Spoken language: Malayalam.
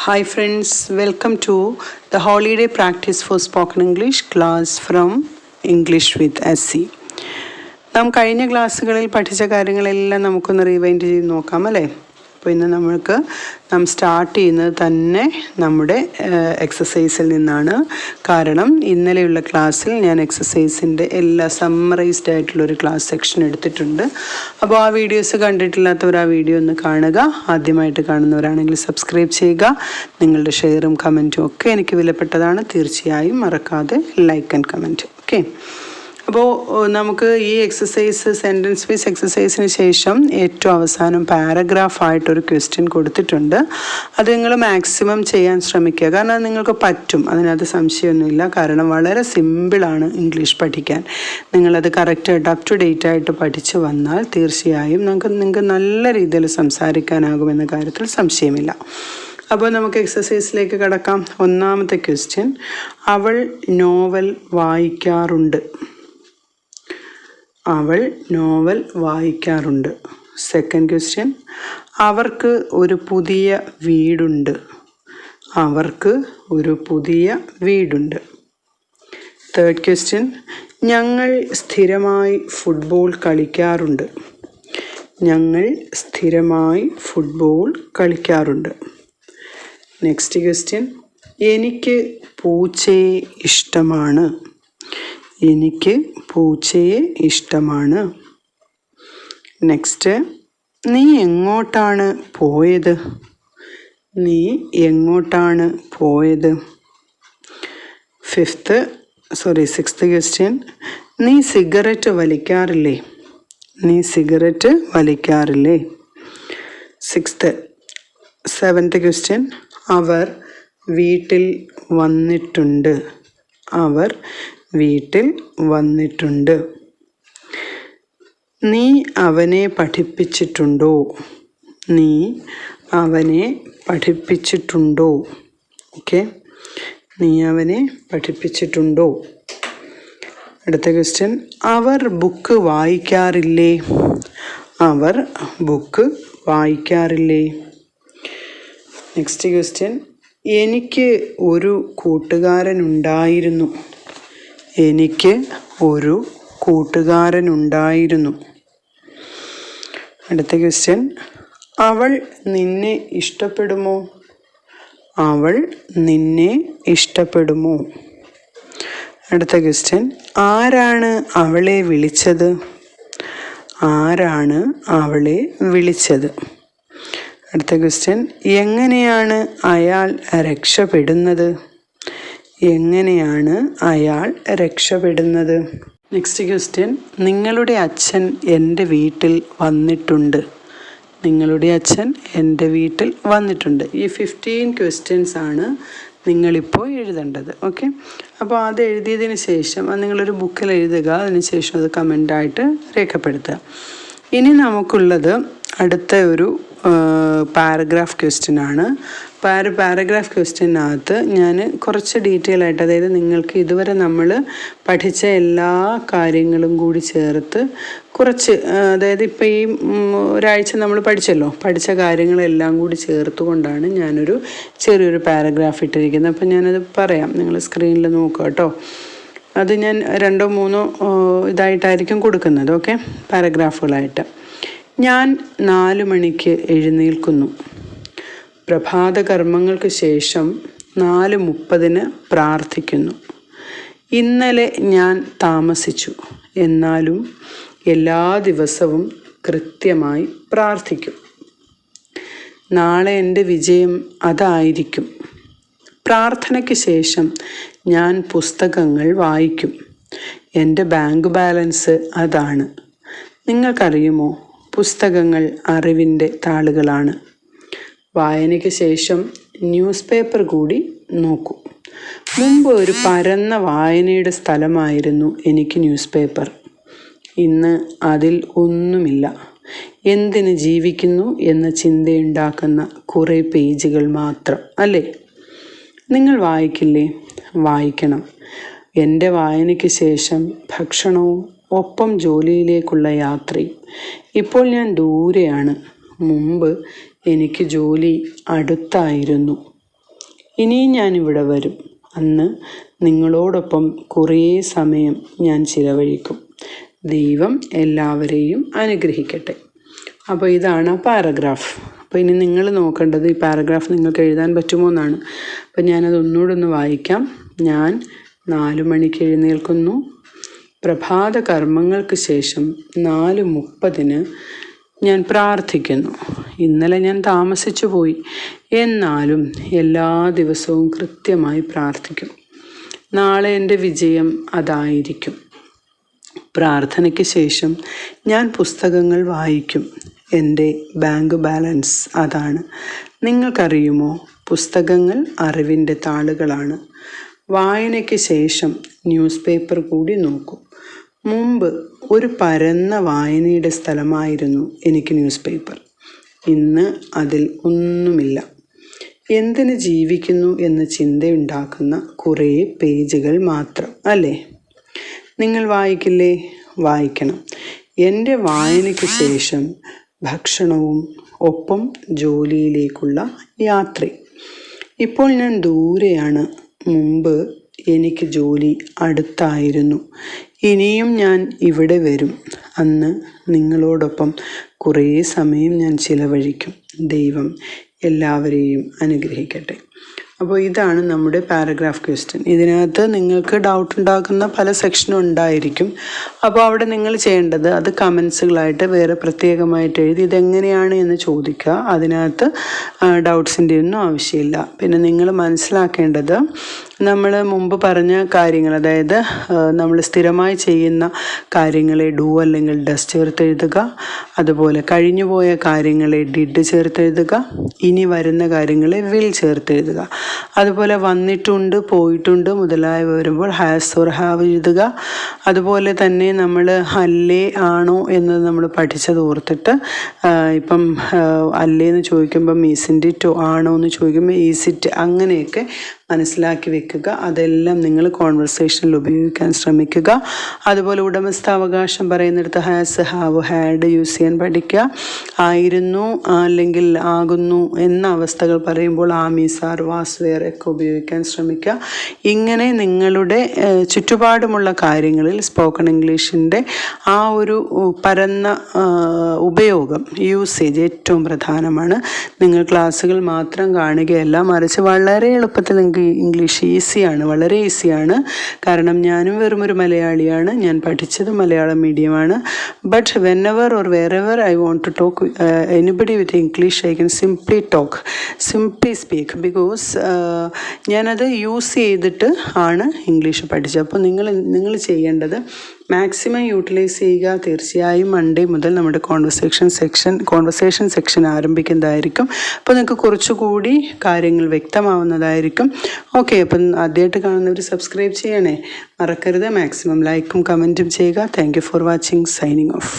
Hi friends, welcome to the holiday practice for spoken English class from English with Asee. നാം കഴിഞ്ഞ ക്ലാസ്സുകളിൽ പഠിച്ച കാര്യങ്ങളെല്ലാം നമുക്കൊന്ന് റീവൈൻഡ് ചെയ്ത് നോക്കാം അല്ലേ. അപ്പോൾ ഇന്ന് നാം സ്റ്റാർട്ട് ചെയ്യുന്നത് തന്നെ നമ്മുടെ എക്സസൈസിൽ നിന്നാണ്. കാരണം ഇന്നലെയുള്ള ക്ലാസ്സിൽ ഞാൻ എക്സസൈസിൻ്റെ എല്ലാ സമ്മറൈസ്ഡ് ആയിട്ടുള്ളൊരു ക്ലാസ് സെക്ഷൻ എടുത്തിട്ടുണ്ട്. അപ്പോൾ ആ വീഡിയോസ് കണ്ടിട്ടില്ലാത്തവർ ആ വീഡിയോ ഒന്ന് കാണുക. ആദ്യമായിട്ട് കാണുന്നവരാണെങ്കിൽ സബ്സ്ക്രൈബ് ചെയ്യുക. നിങ്ങളുടെ ഷെയറും കമൻറ്റും ഒക്കെ എനിക്ക് വിലപ്പെട്ടതാണ്. തീർച്ചയായും മറക്കാതെ ലൈക്ക് ആൻഡ് കമൻറ്റ്. ഓക്കെ, അപ്പോൾ നമുക്ക് ഈ എക്സസൈസ് സെൻറ്റൻസ് വൈസ് എക്സസൈസിന് ശേഷം ഏറ്റവും അവസാനം പാരഗ്രാഫായിട്ടൊരു ക്വസ്റ്റ്യൻ കൊടുത്തിട്ടുണ്ട്. അത് നിങ്ങൾ മാക്സിമം ചെയ്യാൻ ശ്രമിക്കുക. കാരണം അത് നിങ്ങൾക്ക് പറ്റും, അതിനകത്ത് സംശയമൊന്നുമില്ല. കാരണം വളരെ സിമ്പിളാണ് ഇംഗ്ലീഷ് പഠിക്കാൻ. നിങ്ങളത് കറക്റ്റായിട്ട് അപ് ടു ഡേറ്റ് ആയിട്ട് പഠിച്ചു വന്നാൽ തീർച്ചയായും നിങ്ങൾക്ക് നല്ല രീതിയിൽ സംസാരിക്കാനാകുമെന്ന കാര്യത്തിൽ സംശയമില്ല. അപ്പോൾ നമുക്ക് എക്സസൈസിലേക്ക് കടക്കാം. ഒന്നാമത്തെ ക്വസ്റ്റ്യൻ, അവൾ നോവൽ വായിക്കാറുണ്ട്. അവൾ നോവൽ വായിക്കാറുണ്ട്. സെക്കൻഡ് ക്വസ്റ്റ്യൻ, അവർക്ക് ഒരു പുതിയ വീടുണ്ട്. അവർക്ക് ഒരു പുതിയ വീടുണ്ട്. തേർഡ് ക്വസ്റ്റ്യൻ, ഞങ്ങൾ സ്ഥിരമായി ഫുട്ബോൾ കളിക്കാറുണ്ട്. ഞങ്ങൾ സ്ഥിരമായി ഫുട്ബോൾ കളിക്കാറുണ്ട്. നെക്സ്റ്റ് ക്വസ്റ്റ്യൻ, എനിക്ക് പൂച്ചയെ ഇഷ്ടമാണ്. എനിക്ക് പൂച്ചയെ ഇഷ്ടമാണ്. നെക്സ്റ്റ്, നീ എങ്ങോട്ടാണ് പോയത്? നീ എങ്ങോട്ടാണ് പോയത്? സിക്സ്ത് ക്വസ്റ്റ്യൻ, നീ സിഗരറ്റ് വലിക്കാറില്ലേ? നീ സിഗരറ്റ് വലിക്കാറില്ലേ? സെവൻത്ത് ക്വസ്റ്റ്യൻ, അവർ വീട്ടിൽ വന്നിട്ടുണ്ട്. അവർ വീട്ടിൽ വന്നിട്ടുണ്ട്. നീ അവനെ പഠിപ്പിച്ചിട്ടുണ്ടോ? നീ അവനെ പഠിപ്പിച്ചിട്ടുണ്ടോ? ഓക്കെ, നീ അവനെ പഠിപ്പിച്ചിട്ടുണ്ടോ? അടുത്ത ക്വസ്റ്റ്യൻ, അവർ ബുക്ക് വായിക്കാറില്ലേ? അവർ ബുക്ക് വായിക്കാറില്ലേ? നെക്സ്റ്റ് ക്വസ്റ്റ്യൻ, എനിക്ക് ഒരു കൂട്ടുകാരനുണ്ടായിരുന്നു. എനിക്ക് ഒരു കൂട്ടുകാരനുണ്ടായിരുന്നു. അടുത്ത ക്വസ്റ്റ്യൻ, അവൾ നിന്നെ ഇഷ്ടപ്പെടുമോ? അവൾ നിന്നെ ഇഷ്ടപ്പെടുമോ? അടുത്ത ക്വസ്റ്റ്യൻ, ആരാണ് അവളെ വിളിച്ചത്? ആരാണ് അവളെ വിളിച്ചത്? അടുത്ത ക്വസ്റ്റ്യൻ, എങ്ങനെയാണ് അയാൾ രക്ഷപ്പെടുന്നത്? എങ്ങനെയാണ് അയാൾ രക്ഷപ്പെടുന്നത്? നെക്സ്റ്റ് ക്വസ്റ്റ്യൻ, നിങ്ങളുടെ അച്ഛൻ എൻ്റെ വീട്ടിൽ വന്നിട്ടുണ്ട്. നിങ്ങളുടെ അച്ഛൻ എൻ്റെ വീട്ടിൽ വന്നിട്ടുണ്ട്. ഈ 15 ക്വസ്റ്റ്യൻസ് ആണ് നിങ്ങളിപ്പോൾ എഴുതേണ്ടത്. ഓക്കെ, അപ്പോൾ അത് എഴുതിയതിന് ശേഷം അത് നിങ്ങളൊരു ബുക്കിൽ എഴുതുക. അതിന് ശേഷം അത് കമൻ്റായിട്ട് രേഖപ്പെടുത്തുക. ഇനി നമുക്കുള്ളത് അടുത്ത ഒരു പാരഗ്രാഫ് ക്വസ്റ്റ്യനാണ്. പാരഗ്രാഫ് ക്വസ്റ്റ്യനകത്ത് ഞാൻ കുറച്ച് ഡീറ്റെയിൽ ആയിട്ട്, അതായത് നിങ്ങൾക്ക് ഇതുവരെ നമ്മൾ പഠിച്ച എല്ലാ കാര്യങ്ങളും കൂടി ചേർത്ത് കുറച്ച്, അതായത് ഇപ്പോൾ ഈ ഒരാഴ്ച നമ്മൾ പഠിച്ച കാര്യങ്ങളെല്ലാം കൂടി ചേർത്തുകൊണ്ടാണ് ഞാനൊരു ചെറിയൊരു പാരഗ്രാഫ് ഇട്ടിരിക്കുന്നത്. അപ്പം ഞാനത് പറയാം, നിങ്ങൾ സ്ക്രീനിൽ നോക്കുക കേട്ടോ. അത് ഞാൻ 2-3 ഇതായിട്ടായിരിക്കും കൊടുക്കുന്നത്. ഓക്കെ, പാരഗ്രാഫുകളായിട്ട്. ഞാൻ 4 മണിക്ക് എഴുന്നേൽക്കുന്നു. പ്രഭാത കർമ്മങ്ങൾക്ക് ശേഷം 4:30 പ്രാർത്ഥിക്കുന്നു. ഇന്നലെ ഞാൻ താമസിച്ചു, എന്നാലും എല്ലാ ദിവസവും കൃത്യമായി പ്രാർത്ഥിക്കും. നാളെ എൻ്റെ വിജയം അതായിരിക്കും. പ്രാർത്ഥനയ്ക്ക് ശേഷം ഞാൻ പുസ്തകങ്ങൾ വായിക്കും. എൻ്റെ ബാങ്ക് ബാലൻസ് അതാണ്. നിങ്ങൾക്കറിയുമോ, പുസ്തകങ്ങൾ അറിവിൻ്റെ താളുകളാണ്. വായനയ്ക്ക് ശേഷം ന്യൂസ് പേപ്പർ കൂടി നോക്കും. മുമ്പ് ഒരു പരന്ന വായനയുടെ സ്ഥലമായിരുന്നു എനിക്ക് ന്യൂസ് പേപ്പർ. ഇന്ന് അതിൽ ഒന്നുമില്ല. എന്തിന് ജീവിക്കുന്നു എന്ന ചിന്തയുണ്ടാക്കുന്ന കുറേ പേജുകൾ മാത്രം, അല്ലേ? നിങ്ങൾ വായിക്കില്ലേ? വായിക്കണം. എൻ്റെ വായനയ്ക്ക് ശേഷം ഭക്ഷണവും ഒപ്പം ജോലിയിലേക്കുള്ള യാത്രയും. ഇപ്പോൾ ഞാൻ ദൂരെയാണ്. മുമ്പ് എനിക്ക് ജോലി അടുത്തായിരുന്നു. ഇനിയും ഞാനിവിടെ വരും. അന്ന് നിങ്ങളോടൊപ്പം കുറേ സമയം ഞാൻ ചിലവഴിക്കും. ദൈവം എല്ലാവരെയും അനുഗ്രഹിക്കട്ടെ. അപ്പോൾ ഇതാണ് പാരഗ്രാഫ്. അപ്പോൾ ഇനി നിങ്ങൾ നോക്കേണ്ടത് ഈ പാരഗ്രാഫ് നിങ്ങൾക്ക് എഴുതാൻ പറ്റുമോ എന്നാണ്. അപ്പോൾ ഞാനത് ഒന്നുകൂടെ ഒന്ന് വായിക്കാം. ഞാൻ 4 മണിക്ക് എഴുന്നേൽക്കുന്നു. പ്രഭാത കർമ്മങ്ങൾക്ക് ശേഷം 4:30 ഞാൻ പ്രാർത്ഥിക്കുന്നു. ഇന്നലെ ഞാൻ താമസിച്ചു പോയി, എന്നാലും എല്ലാ ദിവസവും കൃത്യമായി പ്രാർത്ഥിക്കും. നാളെ എൻ്റെ വിജയം അതായിരിക്കും. പ്രാർത്ഥനയ്ക്ക് ശേഷം ഞാൻ പുസ്തകങ്ങൾ വായിക്കും. എൻ്റെ ബാങ്ക് ബാലൻസ് അതാണ്. നിങ്ങൾക്കറിയുമോ, പുസ്തകങ്ങൾ അറിവിൻ്റെ താളുകളാണ്. വായനയ്ക്ക് ശേഷം ന്യൂസ് പേപ്പർ കൂടി നോക്കും. മുമ്പ് ഒരു പരന്ന വായനയുടെ സ്ഥലമായിരുന്നു എനിക്ക് ന്യൂസ് പേപ്പർ. ഇന്ന് അതിൽ ഒന്നുമില്ല. എന്തിന് ജീവിക്കുന്നു എന്ന ചിന്തയുണ്ടാക്കുന്ന കുറേ പേജുകൾ മാത്രം, അല്ലേ? നിങ്ങൾ വായിക്കില്ലേ? വായിക്കണം. എൻ്റെ വായനയ്ക്ക് ശേഷം ഭക്ഷണവും ഒപ്പം ജോലിയിലേക്കുള്ള യാത്ര. ഇപ്പോൾ ഞാൻ ദൂരെയാണ്. മുമ്പ് എനിക്ക് ജോലി അടുത്തായിരുന്നു. ഇനിയും ഞാൻ ഇവിടെ വരും. അന്ന് നിങ്ങളോടൊപ്പം കുറേ സമയം ഞാൻ ചിലവഴിക്കും. ദൈവം എല്ലാവരെയും അനുഗ്രഹിക്കട്ടെ. അപ്പോൾ ഇതാണ് നമ്മുടെ പാരഗ്രാഫ് ക്വസ്റ്റ്യൻ. ഇതിനകത്ത് നിങ്ങൾക്ക് ഡൗട്ട് ഉണ്ടാക്കുന്ന പല സെക്ഷനും ഉണ്ടായിരിക്കും. അപ്പോൾ അവിടെ നിങ്ങൾ ചെയ്യേണ്ടത് അത് കമൻസുകളായിട്ട് വേറെ പ്രത്യേകമായിട്ട് എഴുതി ഇതെങ്ങനെയാണ് എന്ന് ചോദിക്കുക. അതിനകത്ത് ഡൗട്ട്സിൻ്റെ ഒന്നും ആവശ്യമില്ല. പിന്നെ നിങ്ങൾ മനസ്സിലാക്കേണ്ടത് നമ്മൾ മുമ്പ് പറഞ്ഞ കാര്യങ്ങൾ, അതായത് നമ്മൾ സ്ഥിരമായി ചെയ്യുന്ന കാര്യങ്ങളെ ഡു അല്ലെങ്കിൽ ഡസ് ചേർത്ത് എഴുതുക. അതുപോലെ കഴിഞ്ഞുപോയ കാര്യങ്ങളെ ഡിഡ് ചേർത്ത് എഴുതുക. ഇനി വരുന്ന കാര്യങ്ങളെ വിൽ ചേർത്ത് എഴുതുക. അതുപോലെ വന്നിട്ടുണ്ട്, പോയിട്ടുണ്ട് മുതലായവ വരുമ്പോൾ ഹാസ് ഓർ ഹാവ് എഴുതുക. അതുപോലെ തന്നെ നമ്മൾ അല്ലേ ആണോ എന്നത് നമ്മൾ പഠിച്ചത് ഓർത്തിട്ട് ഇപ്പം അല്ലേന്ന് ചോദിക്കുമ്പം ഈസിൻ്റെ ഇറ്റോ ആണോ എന്ന് ചോദിക്കുമ്പോൾ ഈസിറ്റ്, അങ്ങനെയൊക്കെ മനസ്സിലാക്കി വെക്കുക. അതെല്ലാം നിങ്ങൾ കോൺവെർസേഷനിൽ ഉപയോഗിക്കാൻ ശ്രമിക്കുക. അതുപോലെ ഉടമസ്ഥാവകാശം പറയുന്നിടത്ത് ഹാസ്, ഹാവ്, ഹാഡ് യൂസ് ചെയ്യാൻ പഠിക്കുക. ആയിരുന്നു അല്ലെങ്കിൽ ആകുന്നു എന്ന അവസ്ഥകൾ പറയുമ്പോൾ ആമീസ്, ആർ, വാസ്, വെയർ ഒക്കെ ഉപയോഗിക്കാൻ ശ്രമിക്കുക. ഇങ്ങനെ നിങ്ങളുടെ ചുറ്റുപാടുമുള്ള കാര്യങ്ങളിൽ സ്പോക്കൺ ഇംഗ്ലീഷിൻ്റെ ആ ഒരു പരന്ന ഉപയോഗം, യൂസേജ് ഏറ്റവും പ്രധാനമാണ്. നിങ്ങൾ ക്ലാസ്സുകൾ മാത്രം കാണുകയല്ല, മറിച്ച് വളരെ എളുപ്പത്തിൽ നിങ്ങൾക്ക് ഇംഗ്ലീഷ് ഈസിയാണ്, വളരെ ഈസിയാണ്. കാരണം ഞാനും വെറും ഒരു മലയാളിയാണ്. ഞാൻ പഠിച്ചത് മലയാളം മീഡിയമാണ്. But whenever or wherever I want to talk anybody with English I can simply talk, simply speak. Because ഞാനത് യൂസ് ചെയ്തിട്ട് ആണ് ഇംഗ്ലീഷ് പഠിച്ചത്. അപ്പോൾ നിങ്ങൾ ചെയ്യേണ്ടത് മാക്സിമം യൂട്ടിലൈസ് ചെയ്യുക. തീർച്ചയായും മൺഡേ മുതൽ നമ്മുടെ കോൺവെർസേഷൻ സെക്ഷൻ ആരംഭിക്കുന്നതായിരിക്കും. അപ്പോൾ നിങ്ങൾക്ക് കുറച്ചുകൂടി കാര്യങ്ങൾ വ്യക്തമാവുന്നതായിരിക്കും. ഓക്കെ, അപ്പം ആദ്യമായിട്ട് കാണുന്നവർ സബ്സ്ക്രൈബ് ചെയ്യണേ, മറക്കരുത്. മാക്സിമം ലൈക്കും കമൻറ്റും ചെയ്യുക. Thank you for watching. Signing off.